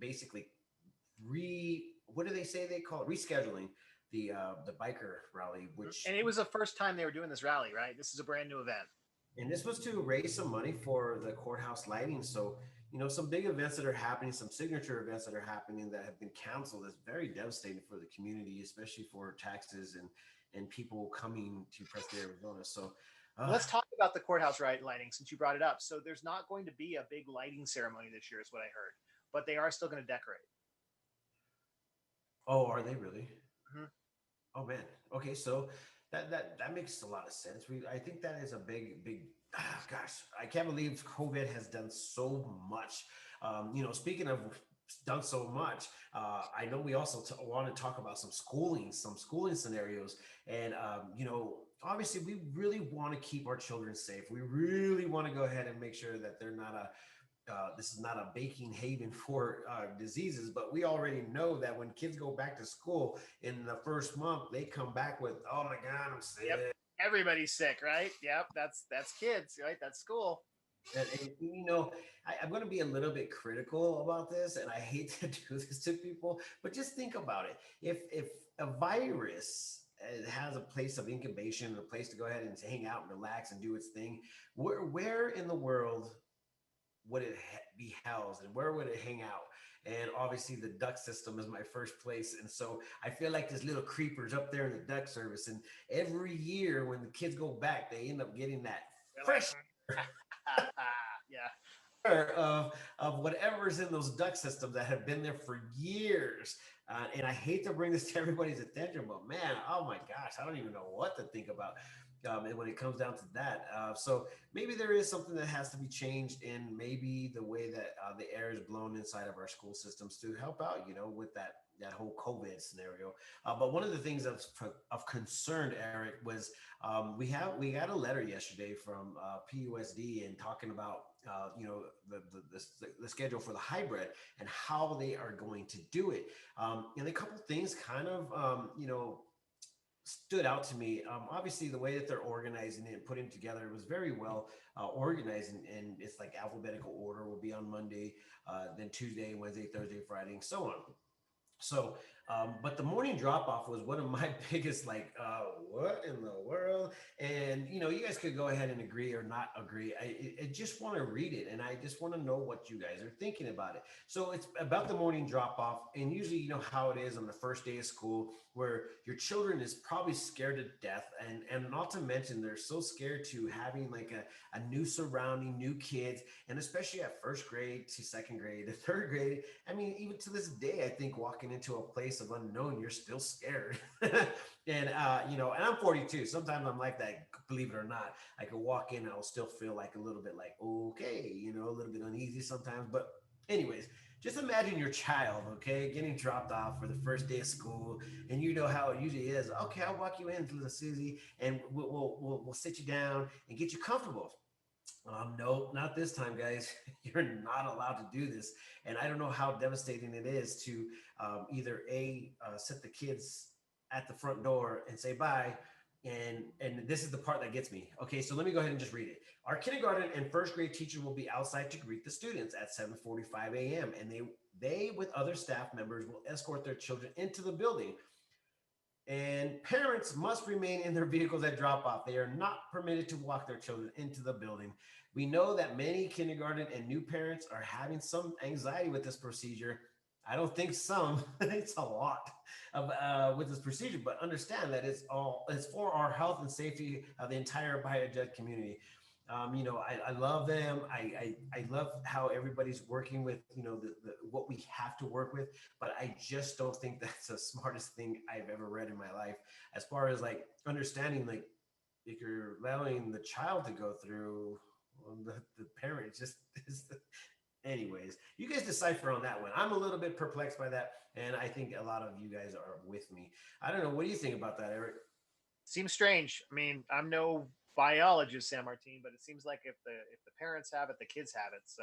basically what do they say they call it, rescheduling the biker rally, which, And it was the first time they were doing this rally, right? This is a brand new event. and this was to raise some money for the courthouse lighting. So, some big events that are happening, some signature events that are happening that have been canceled is very devastating for the community, especially for taxes and people coming to Prescott, Arizona. So, uh, Let's talk about the courthouse lighting since you brought it up. So there's not going to be a big lighting ceremony this year, is what I heard, but they are still going to decorate. oh, are they really? Mm-hmm. Oh man. Okay, so that makes a lot of sense. I think that is a big gosh, I can't believe COVID has done so much. Speaking of done so much, I know we also want to talk about some schooling scenarios, and obviously we really want to keep our children safe. We really want to go ahead and make sure that they're not a this is not a baking haven for diseases, but we already know that when kids go back to school in the first month, they come back with, "Oh my God, I'm Yep. sick." Everybody's sick, right? Yep. That's kids, right? That's school. I'm going to be a little bit critical about this, and I hate to do this to people, but just think about it. If a virus has a place of incubation, a place to go ahead and hang out and relax and do its thing, where in the world would it be housed and where would it hang out? And obviously the duct system is my first place, and so I feel like there's little creepers up there in the duct service, and every year when the kids go back they end up getting that They're like, fresh yeah. air of whatever's in those duct systems that have been there for years. And I hate to bring this to everybody's attention, but man, oh my gosh, I don't even know what to think about. And when it comes down to that, so maybe there is something that has to be changed in maybe the way that the air is blown inside of our school systems to help out, with that whole COVID scenario. But one of the things of concern, Eric, was we got a letter yesterday from PUSD and talking about the schedule for the hybrid and how they are going to do it. And a couple things kind of stood out to me. Obviously, the way that they're organizing it and putting it together was very well organized, and it's like alphabetical order will be on Monday, then Tuesday, Wednesday, Thursday, Friday, and so on. So, but the morning drop off was one of my biggest, like, what in the world? And, you guys could go ahead and agree or not agree. I just want to read it and I just want to know what you guys are thinking about it. So, it's about the morning drop off. And usually, you know how it is on the first day of school where your children is probably scared to death. And not to mention, they're so scared to having like a new surrounding, new kids, and especially at first grade to second grade to third grade. I mean, even to this day, I think walking into a place of unknown, you're still scared. And and I'm 42. Sometimes I'm like that, believe it or not. I could walk in, I'll still feel like a little bit like, okay, a little bit uneasy sometimes. But anyways, just imagine your child, okay, getting dropped off for the first day of school, and you know how it usually is. Okay, I'll walk you in, little Susie, and we'll sit you down and get you comfortable. No, not this time, guys. You're not allowed to do this. And I don't know how devastating it is to either set the kids at the front door and say bye. And this is the part that gets me. Okay, so let me go ahead and just read it. Our kindergarten and first grade teachers will be outside to greet the students at 7:45 a.m. and they with other staff members will escort their children into the building, and parents must remain in their vehicles at drop off. They are not permitted to walk their children into the building. We know that many kindergarten and new parents are having some anxiety with this procedure. I don't think some, it's a lot of with this procedure, but understand that it's for our health and safety of the entire BioJet community. I love them. I love how everybody's working with, what we have to work with, but I just don't think that's the smartest thing I've ever read in my life. As far as like understanding, like if you're allowing the child to go through, well, the parent just is. Anyways, you guys decipher on that one. I'm a little bit perplexed by that, and I think a lot of you guys are with me. I don't know. What do you think about that, Eric? Seems strange. I mean, I'm no biologist, San Martin, but it seems like if the parents have it, the kids have it. So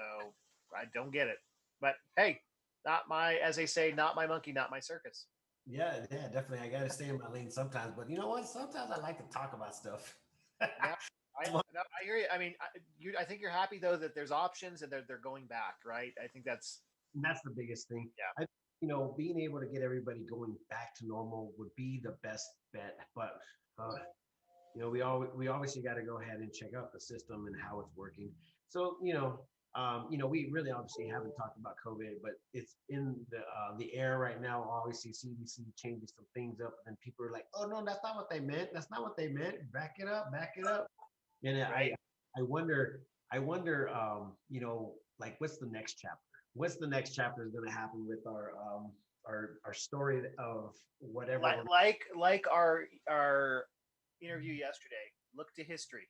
I don't get it. But hey, not my, as they say, not my monkey, not my circus. Yeah, definitely. I got to stay in my lane sometimes, but you know what? Sometimes I like to talk about stuff. Yeah, I no, I hear you. I mean, I think you're happy though that there's options and they're going back, right? I think that's And that's the biggest thing. Yeah. Being able to get everybody going back to normal would be the best bet. But uh, we obviously got to go ahead and check out the system and how it's working. So we really obviously haven't talked about COVID, but it's in the air right now. Obviously, CDC changing some things up, and people are like, "Oh no, that's not what they meant. That's not what they meant. Back it up, back it up." And Right. I wonder, like, what's the next chapter? What's the next chapter is going to happen with our story of whatever? Like our interview yesterday. Look to history.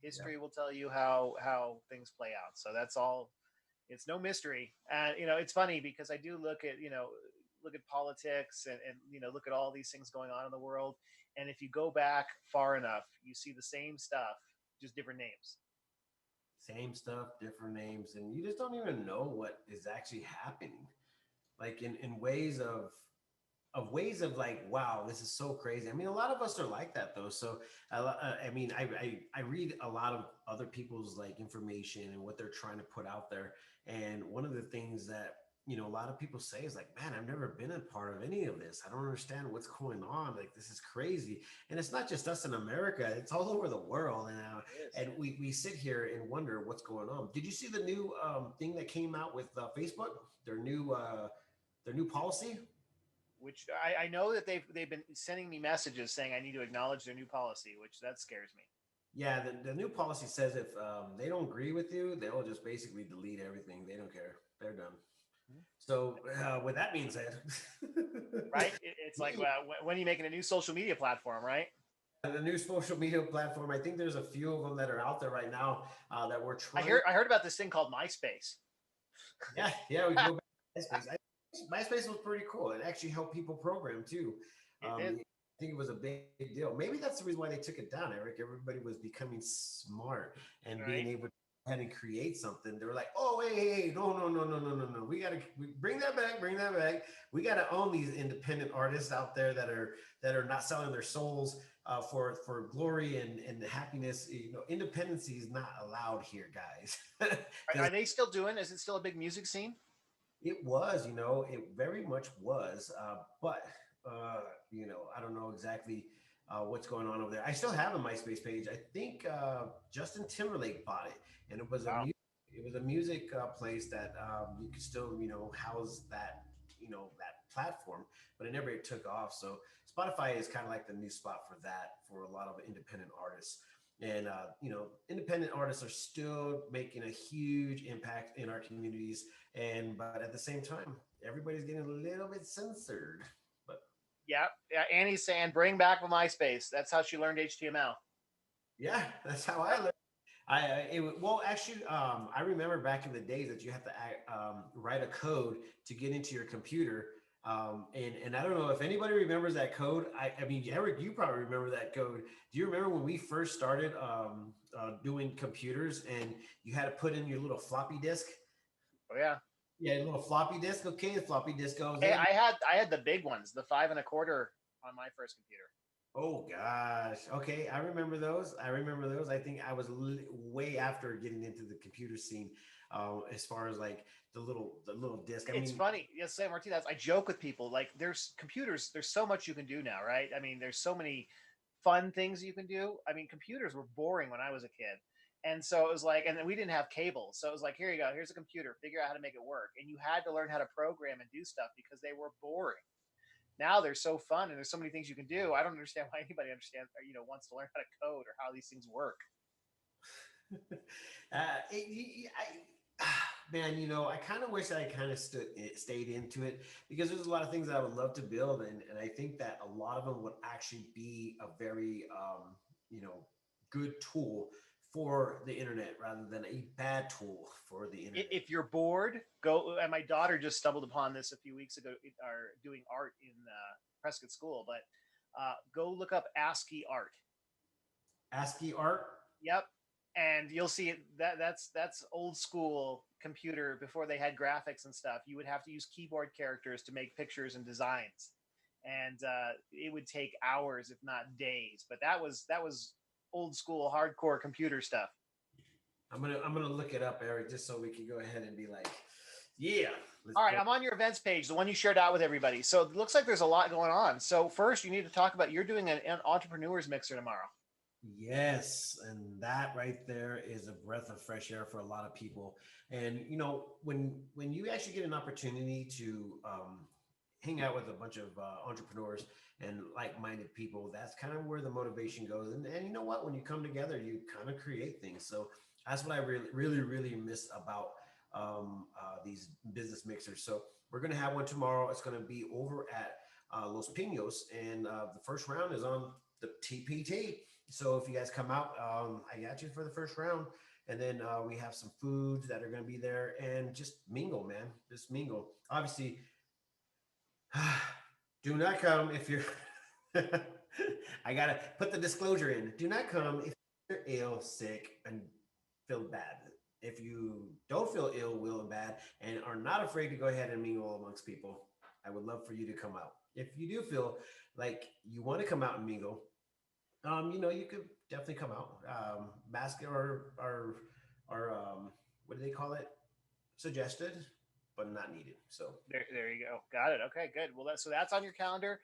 Yeah. History will tell you how things play out. So that's all. It's no mystery. And it's funny because I do look at politics and look at all these things going on in the world. And if you go back far enough, you see the same stuff, just different names. Same stuff, different names, and you just don't even know what is actually happening. Like in ways of like, wow, this is so crazy. I mean, a lot of us are like that though. So I mean, I read a lot of other people's like information and what they're trying to put out there. And one of the things that a lot of people say is like, man, I've never been a part of any of this. I don't understand what's going on. Like, this is crazy. And it's not just us in America; it's all over the world. And we sit here and wonder what's going on. Did you see the new thing that came out with Facebook? Their new policy. Which I know that they've been sending me messages saying I need to acknowledge their new policy, which that scares me. Yeah, the new policy says if they don't agree with you, they'll just basically delete everything. They don't care. They're done. So, with that being said, Right? It's like when are you making a new social media platform, right? the new social media platform, I think there's a few of them that are out there right now that we're I trying. heard I heard about this thing called MySpace. Yeah, we can go back to MySpace. MySpace was pretty cool. It actually helped people program too. It did. I think it was a big deal. Maybe that's the reason why they took it down, Eric. Everybody was becoming smart and being Right. able to go ahead and create something. They were like, "Oh, hey, no, no, no, no, no, no, no. We bring that back. Bring that back. We got to own these independent artists out there that are not selling their souls for glory and happiness. Independency is not allowed here, guys." Are they still doing? Is it still a big music scene? It was, it very much was. But, I don't know exactly what's going on over there. I still have a MySpace page. I think Justin Timberlake bought it, and Wow. it was a music place that you could still, house that platform, but it never took off. So Spotify is kind of like the new spot for that for a lot of independent artists. And independent artists are still making a huge impact in our communities, but at the same time, everybody's getting a little bit censored. But Yeah. Yeah. Annie's saying bring back the MySpace. That's how she learned HTML. yeah, that's how I learned. Well, actually, I remember back in the days that you have to write a code to get into your computer. And I don't know if anybody remembers that code. I mean, Eric, you probably remember that code. Do you remember when we first started doing computers and you had to put in your little floppy disk? Oh yeah. Yeah, a little floppy disk. Okay, the floppy disk goes Hey, in. I had the big ones, the 5 1/4 on my first computer. Oh gosh. Okay, I remember those. I think I was way after getting into the computer scene, as far as like the little disc. I It's mean, funny. Yes, San Martinez. I joke with people like there's computers. There's so much you can do now, right? I mean, there's so many fun things you can do. I mean, computers were boring when I was a kid, and so it was like, and then we didn't have cable, so it was like, here you go. Here's a computer. Figure out how to make it work, and you had to learn how to program and do stuff because they were boring. Now they're so fun, and there's so many things you can do. I don't understand why anybody understands or wants to learn how to code or how these things work. man, I kind of wish I kind of stayed into it because there's a lot of things that I would love to build, and I think that a lot of them would actually be a very you know good tool for the internet rather than a bad tool for the internet. If you're bored, go. And my daughter just stumbled upon this a few weeks ago. Are doing art in Prescott School, but go look up ASCII Art. ASCII art. Yep, and you'll see it. That's old school computer before they had graphics and stuff. You would have to use keyboard characters to make pictures and designs, and it would take hours, if not days. But that was old school hardcore computer stuff. I'm gonna look it up, Eric, just so we can go ahead and be like, Yeah. Let's All right, go. I'm on your events page, the one you shared out with everybody. So it looks like there's a lot going on. So first, you need to talk about you're doing an entrepreneurs mixer tomorrow. Yes, and that right there is a breath of fresh air for a lot of people. And when you actually get an opportunity to hang out with a bunch of entrepreneurs and like-minded people, that's kind of where the motivation goes. And you know what? When you come together, you kind of create things. So that's what I really, really, really miss about these business mixers. So we're gonna have one tomorrow. It's gonna be over at Los Pinos, and the first round is on the TPT. So if you guys come out, I got you for the first round. And then we have some foods that are going to be there and just mingle, man. Just mingle. Obviously, do not come if you're. I got to put the disclosure in. Do not come if you're ill, sick, and feel bad. If you don't feel ill, will, and bad, and are not afraid to go ahead and mingle amongst people, I would love for you to come out. If you do feel like you want to come out and mingle, you could definitely come out. Basket or what do they call it? Suggested, but not needed. So There you go. Got it. Okay, good. Well, so that's on your calendar.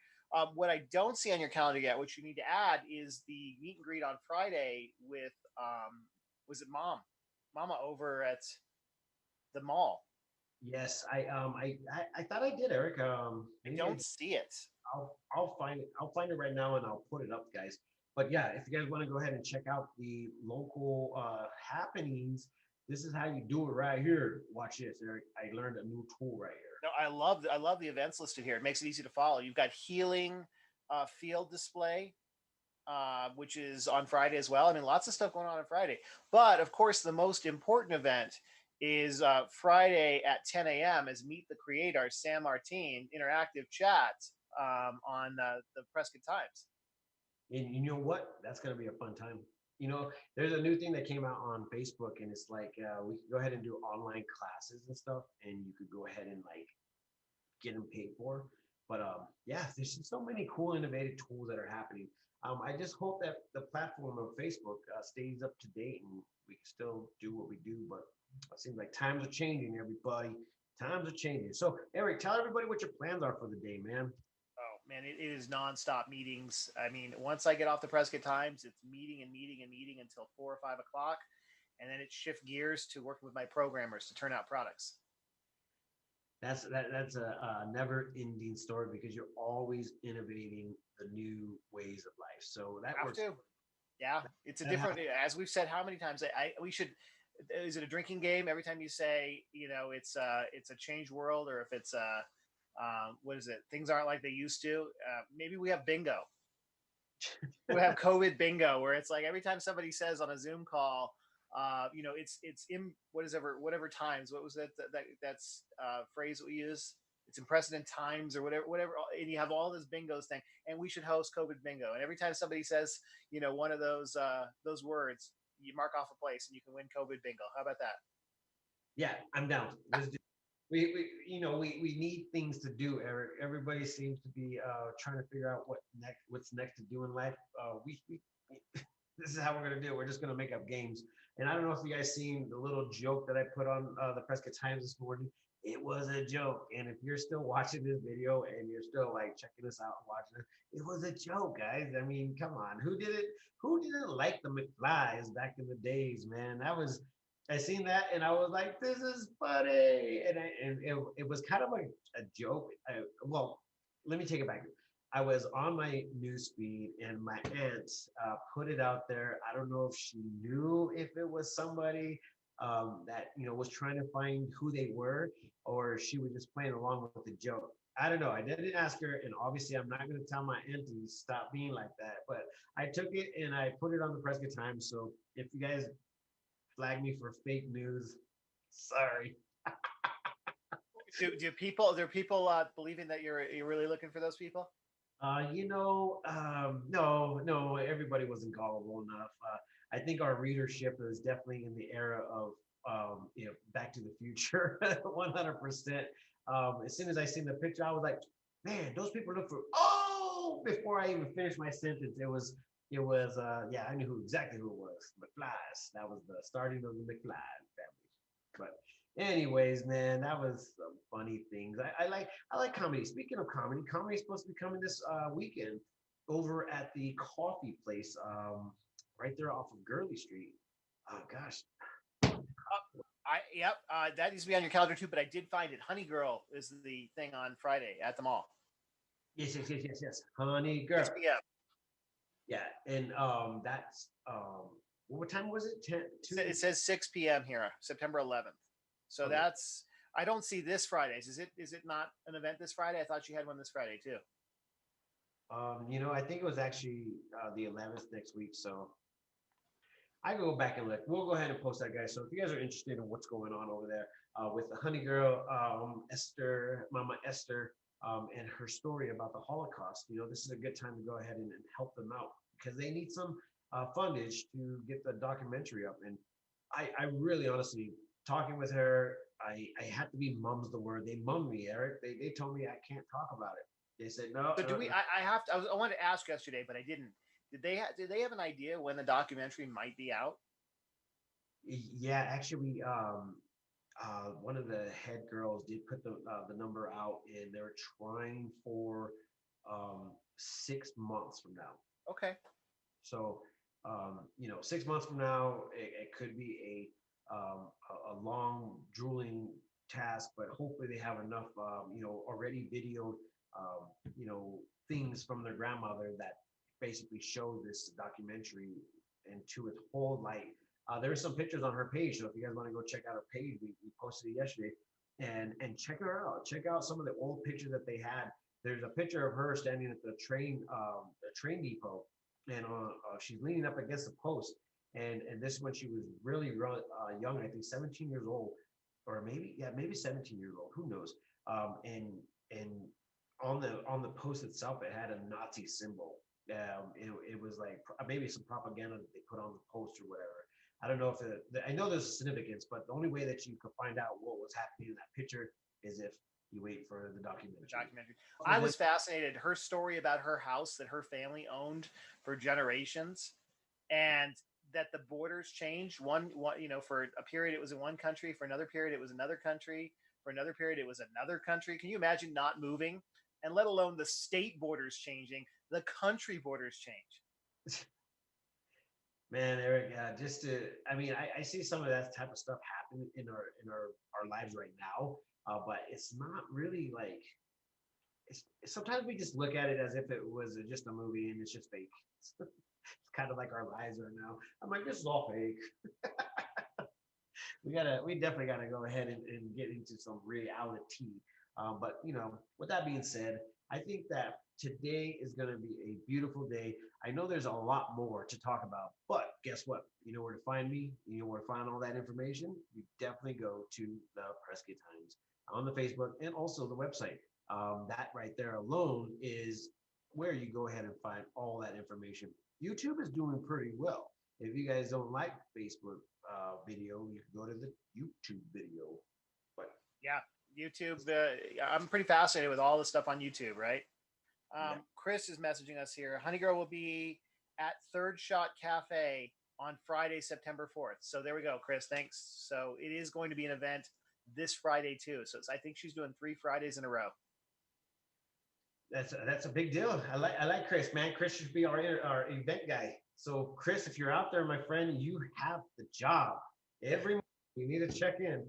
What I don't see on your calendar yet, which you need to add, is the meet and greet on Friday with was it Mama over at the mall. yes, I thought I did, Eric. I Maybe I don't see it. I'll find it. I'll find it right now and I'll put it up, guys. But yeah, if you guys want to go ahead and check out the local happenings, this is how you do it right here. Watch this, Eric. I learned a new tool right here. No, I love the events listed here. It makes it easy to follow. You've got healing field display, which is on Friday as well. I mean, lots of stuff going on Friday. But of course, the most important event is Friday at 10 a.m. as Meet the Creator, San Martin interactive chat on the Prescott Times. And you know what? That's going to be a fun time. There's a new thing that came out on Facebook, and it's like we could go ahead and do online classes and stuff, and you could go ahead and like get them paid for. But yeah, there's just so many cool, innovative tools that are happening. I just hope that the platform of Facebook stays up to date and we can still do what we do. But it seems like times are changing, everybody. Times are changing. So, Eric, tell everybody what your plans are for the day, man. Oh man, it is nonstop meetings. I mean, once I get off the Prescott Times, it's meeting and meeting and meeting until 4 or 5 o'clock, and then it shift gears to working with my programmers to turn out products. That's a never ending story because you're always innovating the new ways of life. So that Have works. to. Yeah, it's a That different. As we've said, how many times we should. Is it a drinking game? Every time you say, it's a changed world, or if it's what is it? Things aren't like they used to. Maybe we have bingo. We have COVID bingo, where it's like every time somebody says on a Zoom call, it's in whatever times. What was that's phrase that we use? It's in precedent times or whatever. And you have all this bingos thing, and we should host COVID bingo. And every time somebody says, one of those words, you mark off a place and you can win COVID bingo. How about that? Yeah, I'm down. Let's do. We need things to do, Eric. Everybody seems to be trying to figure out what's next to do in life. We this is how we're gonna do it. We're just gonna make up games. And I don't know if you guys seen the little joke that I put on the Prescott Times this morning. It was a joke. And if you're still watching this video and you're still like checking us out and watching it was a joke, guys. I mean, come on. Who did it? Who didn't like the McFlies back in the days, man? I seen that and I was like, this is funny. And it was kind of like a joke. Well, let me take it back. I was on my news feed and my aunt put it out there. I don't know if she knew if it was somebody that was trying to find who they were, or she was just playing along with the joke. I don't know. I didn't ask her, and obviously, I'm not going to tell my aunt to stop being like that. But I took it and I put it on the Prescott Times. So if you guys flag me for fake news, sorry. Do people believing that you're really looking for those people? No, everybody wasn't gullible enough. I think our readership is definitely in the era of, Back to the Future, 100%. As soon as I seen the picture, I was like, man, those people look for. Oh, before I even finished my sentence, yeah, I knew exactly who it was. McFly's. That was the starting of the McFly family. But Anyways, man, that was some funny things. I like comedy. Speaking of comedy, comedy is supposed to be coming this weekend over at the coffee place right there off of Gurley Street. Oh gosh. Yep, that needs to be on your calendar too. But I did find it. Honey Girl is the thing on Friday at the mall. Yes, yes, yes, yes, yes. Honey girl. 6 p.m. Yeah, and that's what time was it? 10 2. It says 6 p.m. here, September 11th. So Okay. that's I don't see this Fridays. Is it not an event this Friday? I thought you had one this Friday too. I think it was actually the 11th next week, so I can go back and look. We'll go ahead and post that, guys. So if you guys are interested in what's going on over there with the Honey Girl, Esther, Mama Esther, and her story about the Holocaust, this is a good time to go ahead and help them out because they need some fundage to get the documentary up. And I really, honestly, talking with her, I had to be mum's the word. They mummed me, Eric. They told me I can't talk about it. They said no. So do we? I have to. I wanted to ask yesterday, but I didn't. Did they have an idea when the documentary might be out? Yeah, actually, one of the head girls did put the number out, and they're trying for 6 months from now. Okay. So, 6 months from now, it could be a long, drooling task, but hopefully they have enough, already videoed, things from their grandmother that basically show this documentary into its whole light. There are some pictures on her page, so if you guys want to go check out her page, we posted it yesterday, and check her out. Check out some of the old pictures that they had. There's a picture of her standing at the train depot, and she's leaning up against the post. And this when she was really young, I think 17 years old, or maybe 17 years old. Who knows? And on the post itself, it had a Nazi symbol. It was like maybe some propaganda that they put on the post or whatever. I don't know if I know there's a significance, but the only way that you could find out what was happening in that picture is if you wait for the documentary. I was fascinated. Her story about her house that her family owned for generations, and that the borders changed. One, for a period it was in one country, for another period it was another country, for another period it was another country. Can you imagine not moving, and let alone the state borders changing, the country borders change? Man, Eric, I see some of that type of stuff happen in our lives right now, but it's not really like sometimes we just look at it as if it was just a movie and it's just fake. It's kind of like our lives are now. I'm like, this is all fake. We definitely gotta go ahead and get into some reality. But with that being said, I think that today is gonna be a beautiful day. I know there's a lot more to talk about, but guess what? You know where to find me. You know where to find all that information. You definitely go to the Prescott Times on the Facebook and also the website. That right there alone is where you go ahead and find all that information. YouTube is doing pretty well. If you guys don't like Facebook video, you can go to the YouTube video. But yeah, YouTube. I'm pretty fascinated with all the stuff on YouTube, right? Yeah. Chris is messaging us here. Honey Girl will be at Third Shot Cafe on Friday, September 4th. So there we go, Chris. Thanks. So it is going to be an event this Friday too. So I think she's doing 3 Fridays in a row. That's a big deal. I like Chris, man. Chris should be our event guy. So Chris, if you're out there, my friend, you have the job. Every month you need to check in.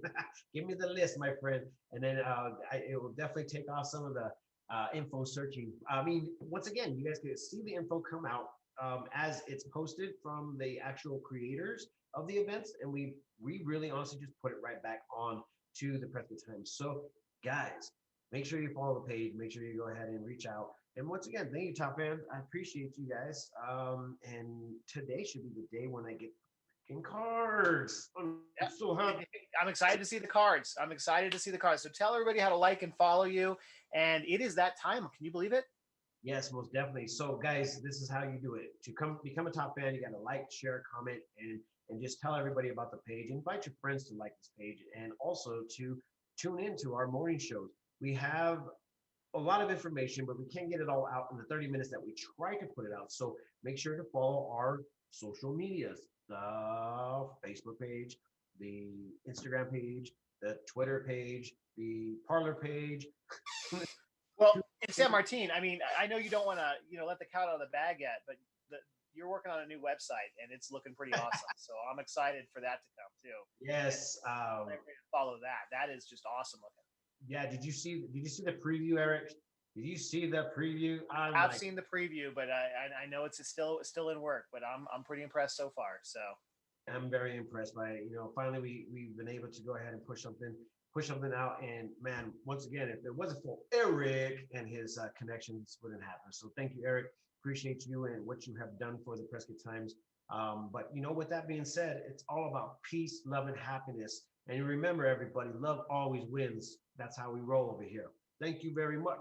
Give me the list, my friend, and then it will definitely take off some of the info searching. I mean, once again, you guys can see the info come out as it's posted from the actual creators of the events, and we really honestly just put it right back on to the Prescott Times. So guys, make sure you follow the page. Make sure you go ahead and reach out. And once again, thank you, Top Fans. I appreciate you guys. And today should be the day when I get freaking cards. I'm so happy. I'm excited to see the cards. So tell everybody how to like and follow you. And it is that time. Can you believe it? Yes, most definitely. So, guys, this is how you do it. To become a Top Fan, you got to like, share, comment, and just tell everybody about the page. Invite your friends to like this page, and also to tune into our morning shows. We have a lot of information, but we can't get it all out in the 30 minutes that we try to put it out. So make sure to follow our social medias, the Facebook page, the Instagram page, the Twitter page, the Parlor page. Well, in San Martin, I mean, I know you don't want to, let the cat out of the bag yet, but you're working on a new website and it's looking pretty awesome. So I'm excited for that to come too. Yes. Follow that. That is just awesome looking. Yeah. Did you see the preview, Eric? Did you see the preview? I've seen the preview, but I know it's still in work, but I'm pretty impressed so far. So I'm very impressed by it. Finally we've been able to go ahead and push something out. And man, once again, if it wasn't for Eric and his connections, wouldn't happen. So thank you, Eric. Appreciate you and what you have done for the Prescott Times. But with that being said, it's all about peace, love, and happiness. And remember, everybody, love always wins. That's how we roll over here. Thank you very much.